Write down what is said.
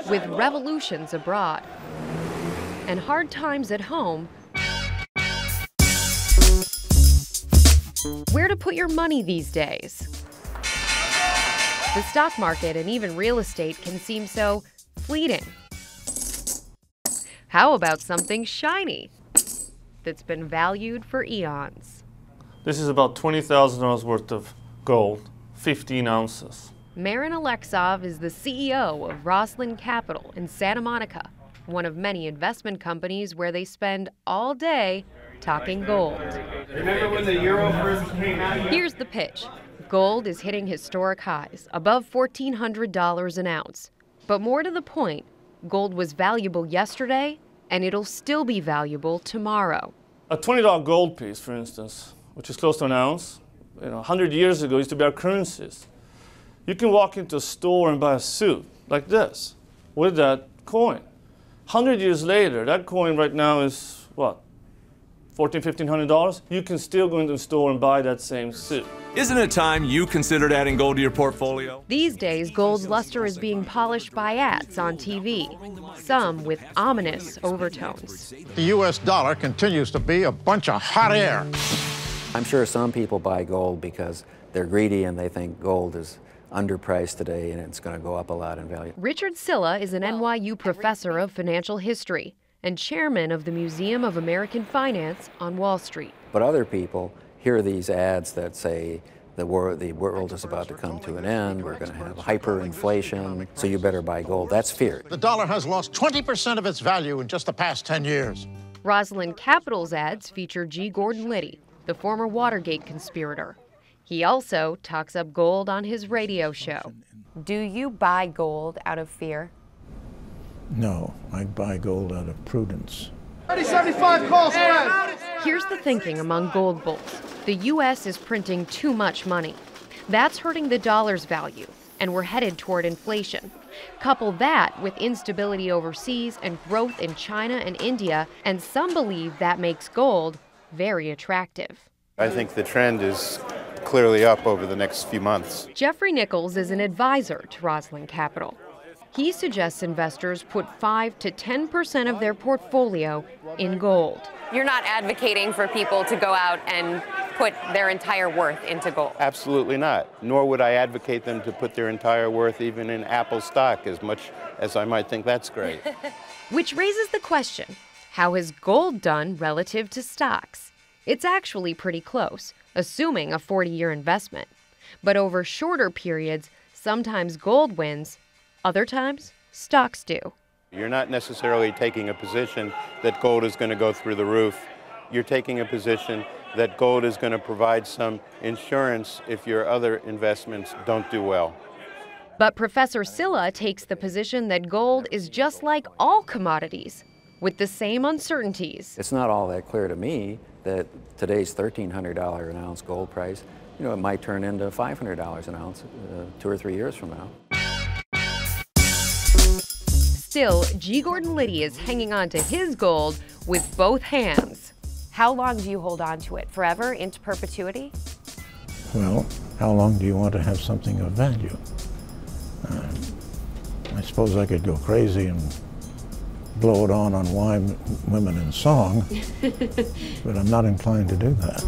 with revolutions abroad and hard times at home, where to put your money these days? The stock market and even real estate can seem so fleeting. How about something shiny that's been valued for eons? This is about $20,000 worth of gold, 15 ounces. Marin Alexov is the CEO of Roslyn Capital in Santa Monica, one of many investment companies where they spend all day talking gold. Remember when the euro first came out? Here's the pitch. Gold is hitting historic highs, above $1,400 an ounce. But more to the point, gold was valuable yesterday, and it'll still be valuable tomorrow. A $20 gold piece, for instance, which is close to an ounce, 100 years ago used to be our currencies. You can walk into a store and buy a suit like this with that coin. 100 years later, that coin right now is what? $1,400, $1,500? You can still go into the store and buy that same suit. Isn't it time you considered adding gold to your portfolio? These days, gold's luster is being polished by ads on TV, some with ominous overtones. The U.S. dollar continues to be a bunch of hot air. I'm sure some people buy gold because they're greedy and they think gold is underpriced today and it's going to go up a lot in value. Richard Silla is an NYU professor of financial history and chairman of the Museum of American Finance on Wall Street. But other people hear these ads that say the world is about to come to an end, we're going to have hyperinflation, so you better buy gold. That's fear. The dollar has lost 20% of its value in just the past 10 years. Roslyn Capital's ads feature G. Gordon Liddy, the former Watergate conspirator. He also talks up gold on his radio show. Do you buy gold out of fear? No, I buy gold out of prudence. 75 call spread. Here's the thinking among gold bulls. The U.S. is printing too much money. That's hurting the dollar's value, and we're headed toward inflation. Couple that with instability overseas and growth in China and India, and some believe that makes gold very attractive. I think the trend is clearly up over the next few months. Jeffrey Nichols is an advisor to Roslyn Capital. He suggests investors put 5 to 10% of their portfolio in gold. You're not advocating for people to go out and put their entire worth into gold? Absolutely not. Nor would I advocate them to put their entire worth even in Apple stock, as much as I might think that's great. Which raises the question, how has gold done relative to stocks? It's actually pretty close, assuming a 40-year investment. But over shorter periods, sometimes gold wins, other times stocks do. You're not necessarily taking a position that gold is going to go through the roof. You're taking a position that gold is going to provide some insurance if your other investments don't do well. But Professor Silla takes the position that gold is just like all commodities, with the same uncertainties. It's not all that clear to me that today's $1,300 an ounce gold price, it might turn into $500 an ounce 2 or 3 years from now. Still, G. Gordon Liddy is hanging on to his gold with both hands. How long do you hold on to it? Forever? Into perpetuity? Well, how long do you want to have something of value? I suppose I could go crazy and blow it on wine, women, and song, but I'm not inclined to do that.